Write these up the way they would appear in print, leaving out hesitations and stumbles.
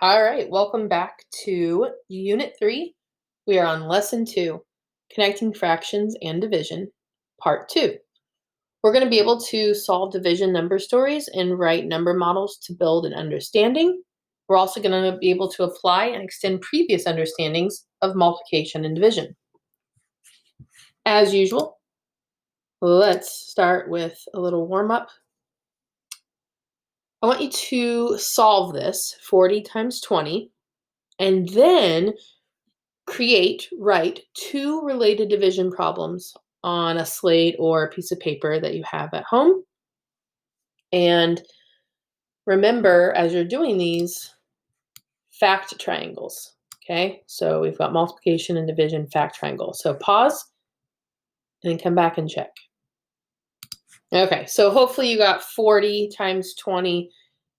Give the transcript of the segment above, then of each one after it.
All right, welcome back to Unit 3. We are on Lesson 2, Connecting Fractions and Division, Part 2. We're going to be able to solve division number stories and write number models to build an understanding. We're also going to be able to apply and extend previous understandings of multiplication and division. As usual, let's start with a little warm-up. I want you to solve this, 40 times 20, and then write two related division problems on a slate or a piece of paper that you have at home. And remember, as you're doing these, fact triangles. Okay, so we've got multiplication and division fact triangle. So pause and then come back and check. Okay, so hopefully you got 40 times 20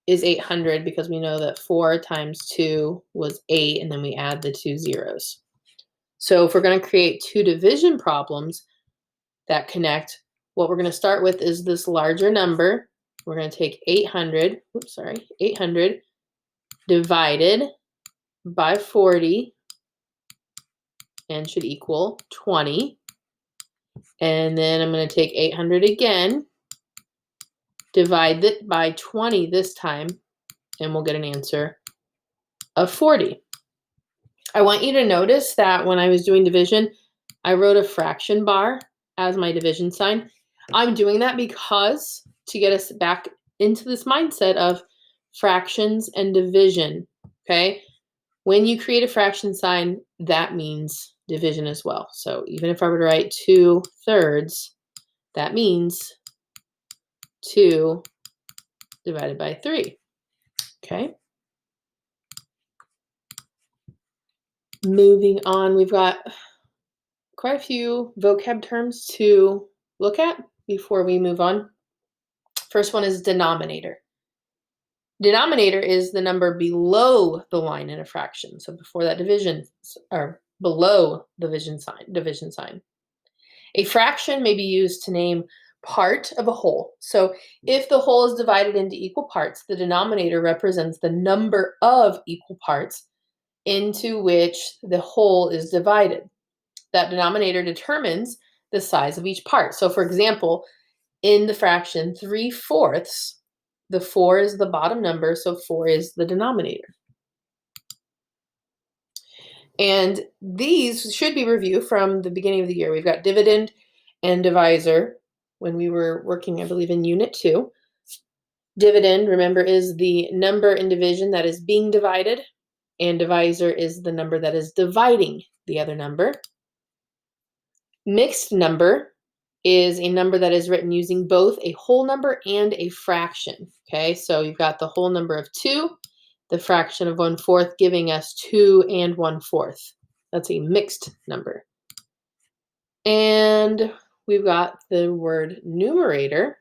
is 800 because we know that 4 times 2 was 8, and then we add the two zeros. So if we're going to create two division problems that connect, what we're going to start with is this larger number. We're going to take 800 divided by 40 and should equal 20. And then I'm going to take 800 again, divide it by 20 this time, and we'll get an answer of 40. I want you to notice that when I was doing division, I wrote a fraction bar as my division sign. I'm doing that because to get us back into this mindset of fractions and division, okay? When you create a fraction sign, that means division as well. So even if I were to write 2/3, that means 2 divided by 3, okay? Moving on, we've got quite a few vocab terms to look at before we move on. First one is denominator. Denominator is the number below the line in a fraction. So before that division, or below the division sign. A fraction may be used to name part of a whole. So if the whole is divided into equal parts, the denominator represents the number of equal parts into which the whole is divided. That denominator determines the size of each part. So for example, in the fraction 3/4, the 4 is the bottom number, so 4 is the denominator. And these should be reviewed from the beginning of the year. We've got dividend and divisor when we were working, I believe, in Unit 2. Dividend, remember, is the number in division that is being divided, and divisor is the number that is dividing the other number. Mixed number is a number that is written using both a whole number and a fraction. Okay, so you've got the whole number of 2, the fraction of 1/4 giving us 2 and 1/4. That's a mixed number. And we've got the word numerator.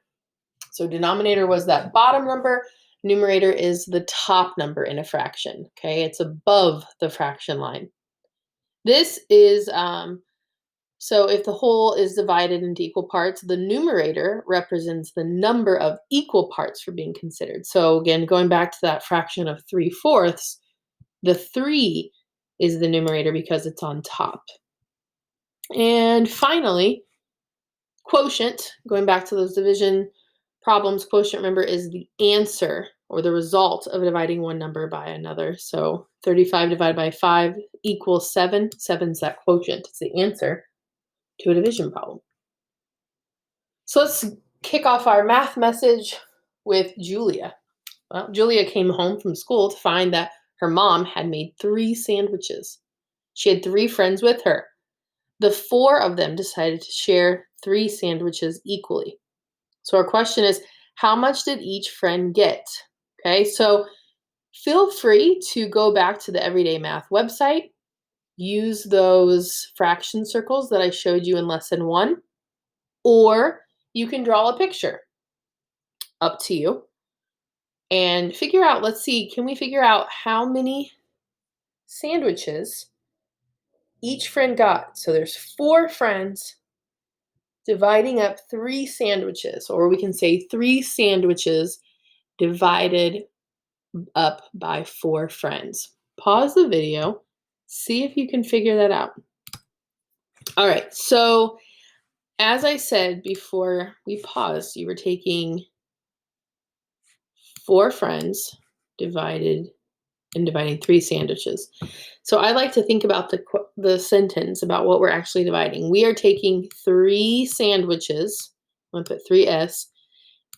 So denominator was that bottom number. Numerator is the top number in a fraction. Okay, it's above the fraction line. This is so if the whole is divided into equal parts, the numerator represents the number of equal parts for being considered. So again, going back to that fraction of 3/4, the 3 is the numerator because it's on top. And finally, quotient, going back to those division problems, quotient, remember, is the answer or the result of dividing one number by another. So 35 divided by 5 equals 7. 7's that quotient. It's the answer to a division problem. So let's kick off our math message with Julia. Well, Julia came home from school to find that her mom had made 3 sandwiches. She had 3 friends with her. The 4 of them decided to share 3 sandwiches equally. So our question is, how much did each friend get? Okay, so feel free to go back to the Everyday Math website, use those fraction circles that I showed you in Lesson 1, or you can draw a picture. Up to you. And figure out, let's see, can we figure out how many sandwiches each friend got? So there's 4 friends dividing up 3 sandwiches, or we can say 3 sandwiches divided up by 4 friends. Pause the video, see if you can figure that out. All right, so as I said before we paused, you were taking 4 friends dividing 3 sandwiches. So I like to think about the sentence about what we're actually dividing. We are taking 3 sandwiches, I'm going to put 3s,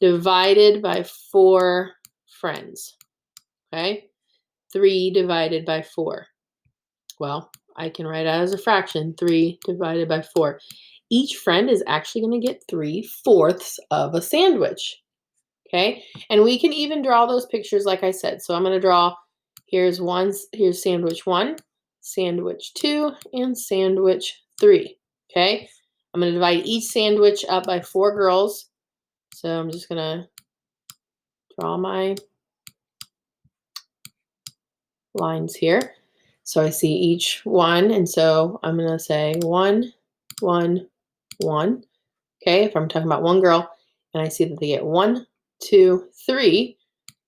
divided by 4 friends. Okay? 3 divided by 4. Well, I can write out as a fraction, 3 divided by 4. Each friend is actually going to get 3/4 of a sandwich. Okay? And we can even draw those pictures like I said. So I'm going to draw, here's sandwich 1, sandwich 2, and sandwich 3. Okay? I'm going to divide each sandwich up by 4 girls. So I'm just going to draw my lines here. So I see each one, and so I'm going to say 1, 1, 1. Okay, if I'm talking about one girl, and I see that they get 1, 2, 3.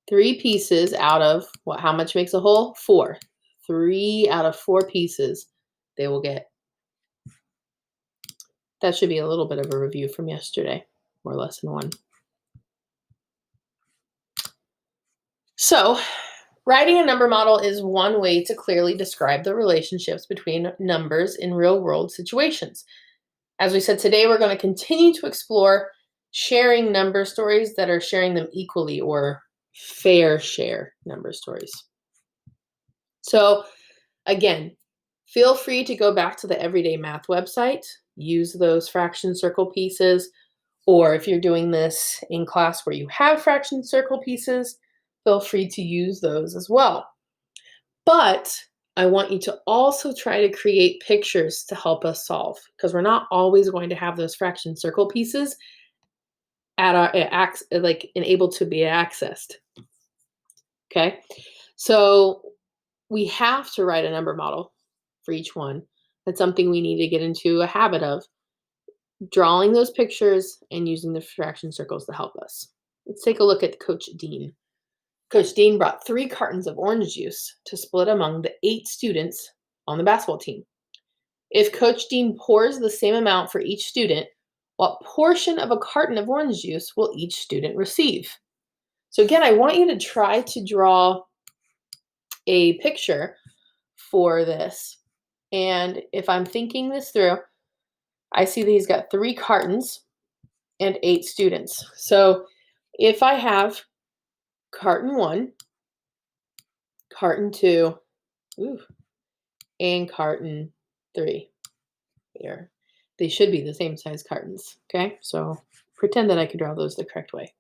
3 pieces out of what? How much makes a whole? 4. 3 out of 4 pieces they will get. That should be a little bit of a review from yesterday, or lesson 1. So, writing a number model is one way to clearly describe the relationships between numbers in real-world situations. As we said today, we're going to continue to explore sharing number stories that are sharing them equally, or fair share number stories. So, again, feel free to go back to the Everyday Math website, use those fraction circle pieces, or if you're doing this in class where you have fraction circle pieces, feel free to use those as well. But I want you to also try to create pictures to help us solve, because we're not always going to have those fraction circle pieces at our like and able to be accessed. Okay, so we have to write a number model for each one. That's something we need to get into a habit of, drawing those pictures and using the fraction circles to help us. Let's take a look at Coach Dean. Coach Dean brought 3 cartons of orange juice to split among the 8 students on the basketball team. If Coach Dean pours the same amount for each student, what portion of a carton of orange juice will each student receive? So again, I want you to try to draw a picture for this. And if I'm thinking this through, I see that he's got 3 cartons and 8 students. So if I have carton 1, carton 2, and carton 3 here, they should be the same size cartons. Okay, so pretend that I could draw those the correct way.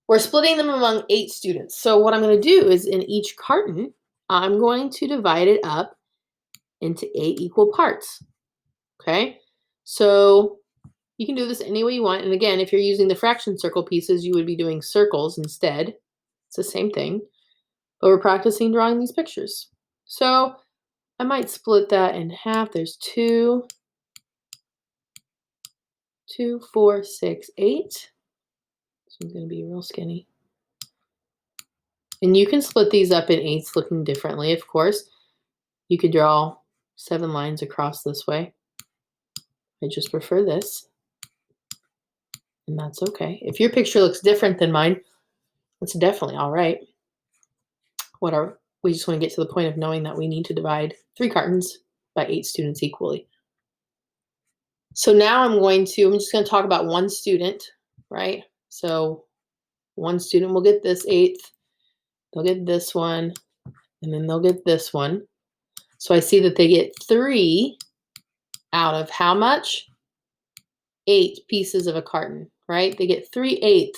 We're splitting them among 8 students. So what I'm going to do is in each carton, I'm going to divide it up into 8 equal parts. Okay, so you can do this any way you want. And again, if you're using the fraction circle pieces, you would be doing circles instead. It's the same thing, but we're practicing drawing these pictures. So I might split that in half. There's 2, 2, 4, 6, 8. This one's going to be real skinny. And you can split these up in 8s looking differently, of course. You could draw 7 lines across this way. I just prefer this, and that's okay. If your picture looks different than mine, that's definitely all right. Whatever. We just want to get to the point of knowing that we need to divide 3 cartons by 8 students equally. So now I'm just going to talk about one student, right? So one student will get this 8th, they'll get this one, and then they'll get this one. So I see that they get 3 out of how much? 8 pieces of a carton, right? They get 3/8.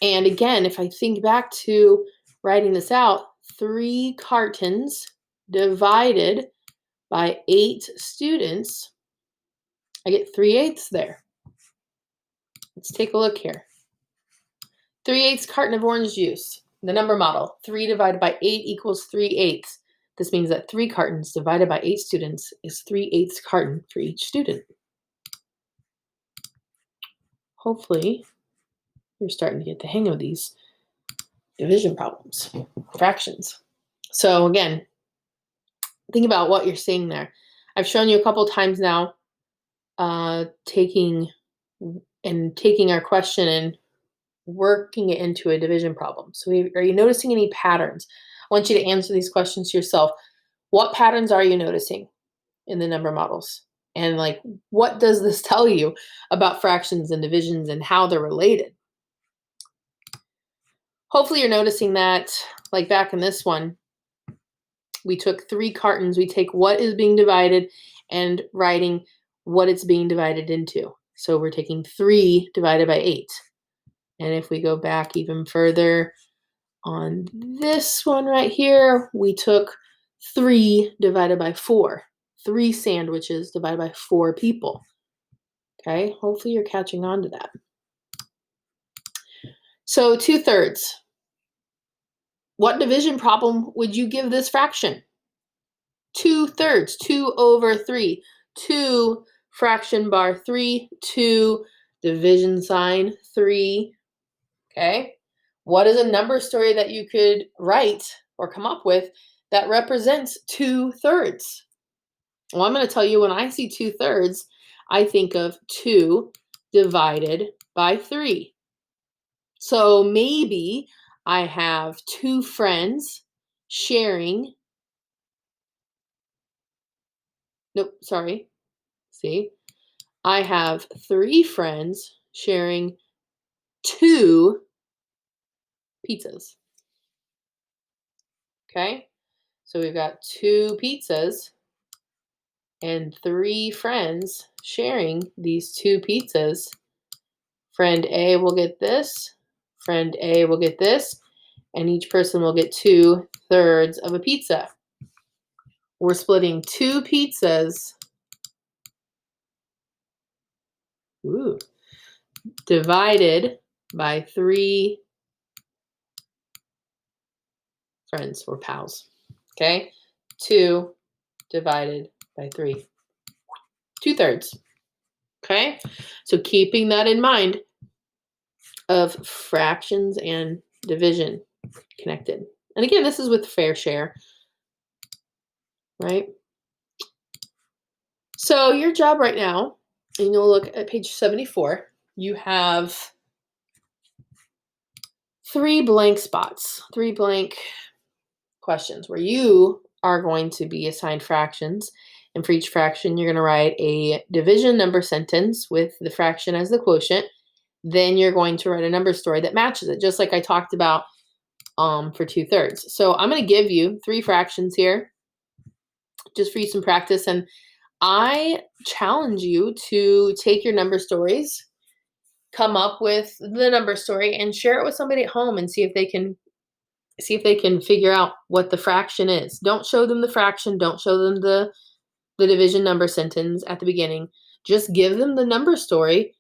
And again, if I think back to writing this out, 3 cartons divided by 8 students, I get 3/8 there. Let's take a look here. 3/8 carton of orange juice. The number model, 3 divided by 8 equals 3/8. This means that 3 cartons divided by 8 students is 3/8 carton for each student. Hopefully, you're starting to get the hang of these division problems, fractions. So again, think about what you're seeing there. I've shown you a couple times now, taking our question and working it into a division problem. So are you noticing any patterns? I want you to answer these questions yourself. What patterns are you noticing in the number models? And like, what does this tell you about fractions and divisions and how they're related? Hopefully you're noticing that, like back in this one, we took 3 cartons. We take what is being divided and writing what it's being divided into. So we're taking 3 divided by 8. And if we go back even further on this one right here, we took 3 divided by 4. 3 sandwiches divided by 4 people. Okay, hopefully you're catching on to that. So 2/3. What division problem would you give this fraction? 2/3, 2/3. 2 fraction bar 3, 2 division sign 3. Okay. What is a number story that you could write or come up with that represents 2/3? Well, I'm going to tell you, when I see 2/3, I think of 2 divided by 3. So maybe I have 2 friends sharing. Nope, sorry. See, I have 3 friends sharing 2 pizzas. Okay, so we've got 2 pizzas and 3 friends sharing these 2 pizzas. Friend A will get this, friend A will get this, and each person will get 2/3 of a pizza. We're splitting 2 pizzas, divided by 3 friends or pals. Okay, 2 divided by 3. 2/3. Okay, so keeping that in mind of fractions and division connected. And again, this is with fair share, right? So your job right now, and you'll look at page 74, you have 3 blank spots, 3 blank questions where you are going to be assigned fractions. And for each fraction, you're going to write a division number sentence with the fraction as the quotient. Then you're going to write a number story that matches it, just like I talked about for 2/3. So I'm going to give you 3 fractions here just for you some practice. And I challenge you to take your number stories, come up with the number story, and share it with somebody at home and see if they can figure out what the fraction is. Don't show them the fraction. Don't show them the division number sentence at the beginning. Just give them the number story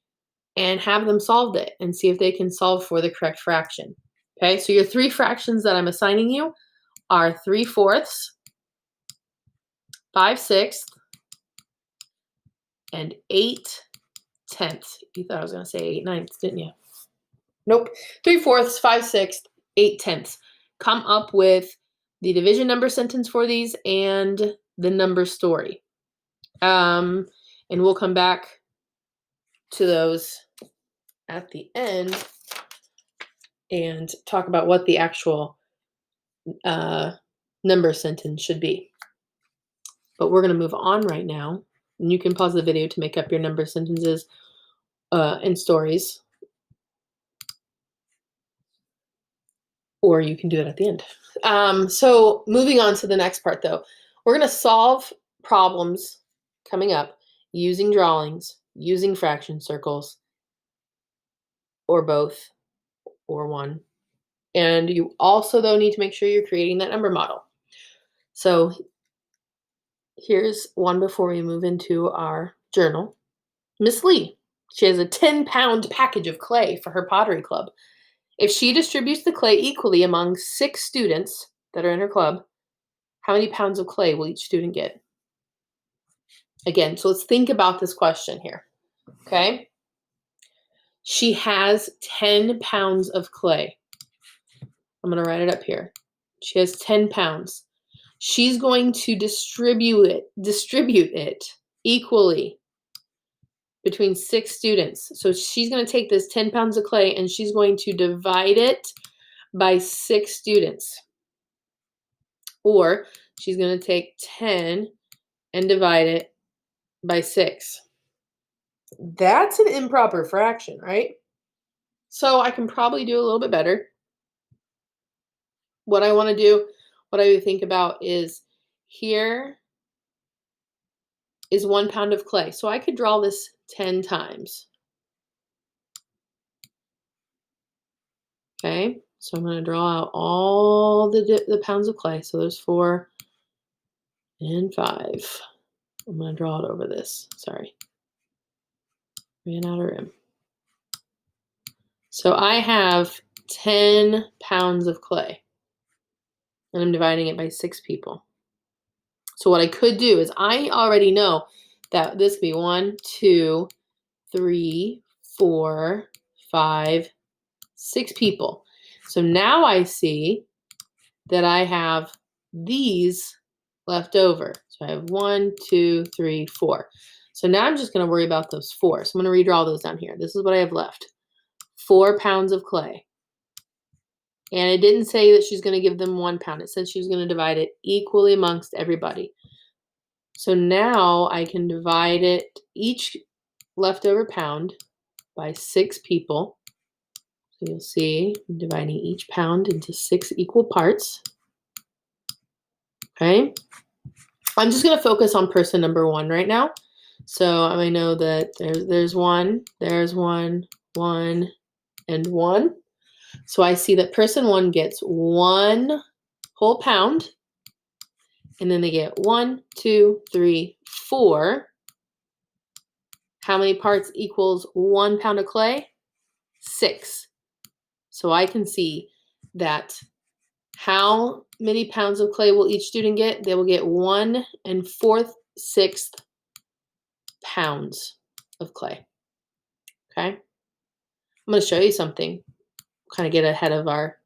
and have them solve it and see if they can solve for the correct fraction. Okay, so your 3 fractions that I'm assigning you are 3/4, 5/6, and 8/10. You thought I was going to say 8/9, didn't you? Nope. 3/4, 5/6, 8/10. Come up with the division number sentence for these and the number story. And we'll come back to those at the end and talk about what the actual number sentence should be. But we're going to move on right now. And you can pause the video to make up your number sentences and stories. Or you can do it at the end. So moving on to the next part, though. We're going to solve problems coming up using drawings, using fraction circles, or both, or one. And you also, though, need to make sure you're creating that number model. So here's one before we move into our journal. Miss Lee, she has a 10-pound package of clay for her pottery club. If she distributes the clay equally among 6 students that are in her club, how many pounds of clay will each student get? Again, so let's think about this question here, okay? She has 10 pounds of clay. I'm going to write it up here. She has 10 pounds. She's going to distribute it equally between 6 students. So she's going to take this 10 pounds of clay and she's going to divide it by 6 students. Or she's going to take 10 and divide it by 6. That's an improper fraction, right? So I can probably do a little bit better. What I want to do, what I would think about is here is 1 pound of clay. So I could draw this 10 times. Okay, so I'm going to draw out all the pounds of clay. So there's 4 and 5. I'm going to draw it over this. Sorry. Ran out of room. So I have 10 pounds of clay. And I'm dividing it by 6 people. So what I could do is I already know that this could be 1, 2, 3, 4, 5, 6 people. So now I see that I have these left over. So I have 1, 2, 3, 4. So now I'm just going to worry about those 4. So I'm going to redraw those down here. This is what I have left. 4 pounds of clay. And it didn't say that she's going to give them 1 pound. It said she was going to divide it equally amongst everybody. So now I can divide it, each leftover pound, by 6 people. So you'll see I'm dividing each pound into 6 equal parts. Okay. I'm just going to focus on person number 1 right now. So I know that there's 1, there's 1, 1, and 1. So I see that person 1 gets 1 whole pound. And then they get 1, 2, 3, 4. How many parts equals 1 pound of clay? 6. So I can see that how many pounds of clay will each student get? They will get 1 4/6 pounds of clay. Okay. I'm going to show you something. Kind of get ahead of our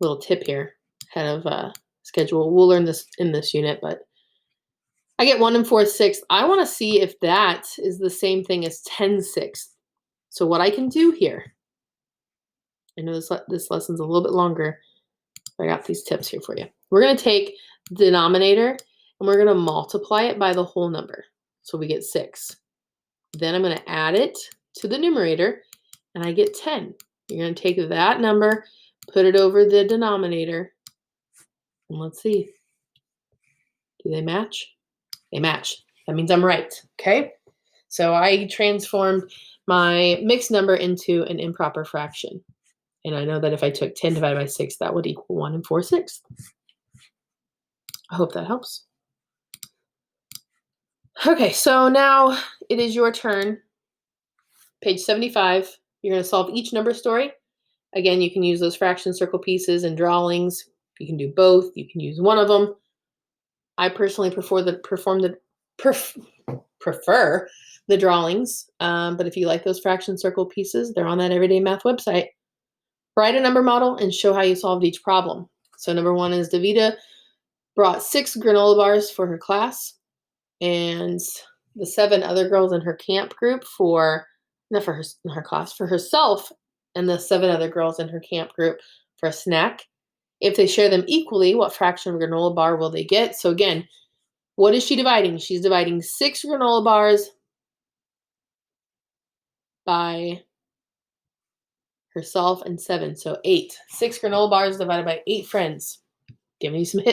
little tip here, ahead of schedule. We'll learn this in this unit, but I get 1 4/6. I want to see if that is the same thing as 10/6. So what I can do here, I know this lesson's a little bit longer, but I got these tips here for you. We're going to take the denominator and we're going to multiply it by the whole number. So we get 6. Then I'm going to add it to the numerator and I get 10. You're going to take that number, put it over the denominator, and let's see. Do they match? They match. That means I'm right. Okay. So I transformed my mixed number into an improper fraction. And I know that if I took 10 divided by 6, that would equal 1 4/6. I hope that helps. Okay, so now it is your turn. Page 75. You're going to solve each number story. Again, you can use those fraction circle pieces and drawings. You can do both. You can use one of them. I personally prefer the drawings, but if you like those fraction circle pieces, they're on that Everyday Math website. Write a number model and show how you solved each problem. So number 1 is Davida brought 6 granola bars for her class, and the 7 other girls in her camp group for her class, for herself, and the 7 other girls in her camp group for a snack. If they share them equally, what fraction of granola bar will they get? So again, what is she dividing? She's dividing 6 granola bars by herself and 7, so 8. 6 granola bars divided by 8 friends. Giving you some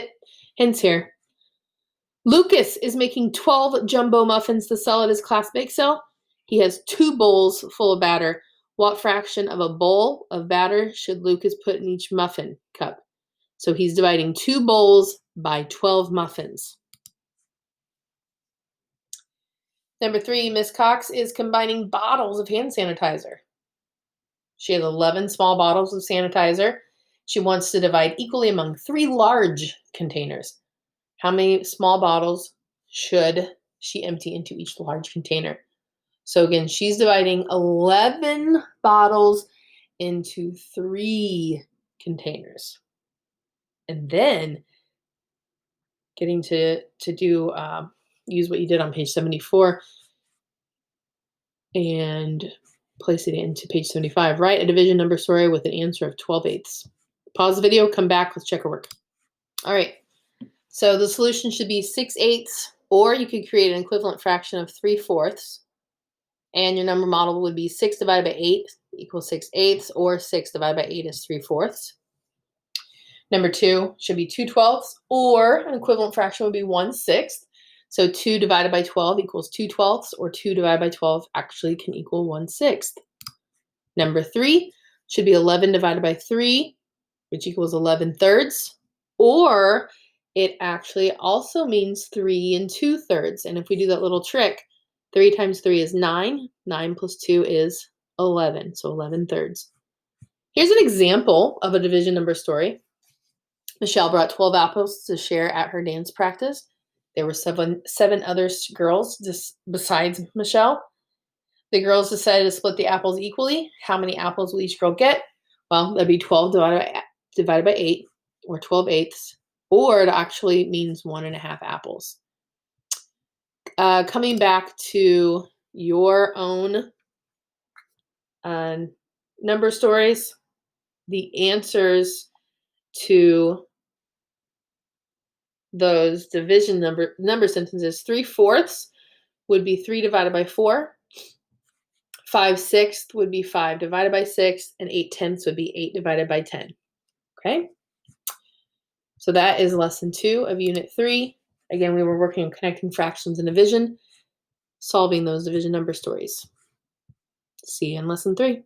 hints here. Lucas is making 12 jumbo muffins to sell at his class bake sale. He has 2 bowls full of batter. What fraction of a bowl of batter should Lucas put in each muffin cup? So he's dividing 2 bowls by 12 muffins. Number 3, Miss Cox is combining bottles of hand sanitizer. She has 11 small bottles of sanitizer. She wants to divide equally among 3 large containers. How many small bottles should she empty into each large container? So again, she's dividing 11 bottles into 3 containers. And then getting to do use what you did on page 74 and place it into page 75. Write a division number story with an answer of 12/8. Pause the video, come back, let's check our work. All right, so the solution should be 6/8, or you could create an equivalent fraction of 3/4. And your number model would be 6 divided by 8 equals 6/8, or 6 divided by 8 is 3/4. Number 2 should be 2/12, or an equivalent fraction would be 1/6. So 2 divided by 12 equals 2/12, or 2 divided by 12 actually can equal 1/6. Number 3 should be 11 divided by 3, which equals 11/3, or it actually also means 3 2/3. And if we do that little trick, 3 times 3 is 9, 9 plus 2 is 11, so 11/3. Here's an example of a division number story. Michelle brought 12 apples to share at her dance practice. There were seven other girls just besides Michelle. The girls decided to split the apples equally. How many apples will each girl get? Well, that'd be 12 divided by 8, or 12/8, or it actually means 1.5 apples. Coming back to your own number stories, the answers to those division number sentences: 3/4 would be 3 divided by 4. 5/6 would be 5 divided by 6, and 8/10 would be 8 divided by 10. Okay? So that is lesson 2 of unit 3. Again, we were working on connecting fractions and division, solving those division number stories. See you in lesson 3.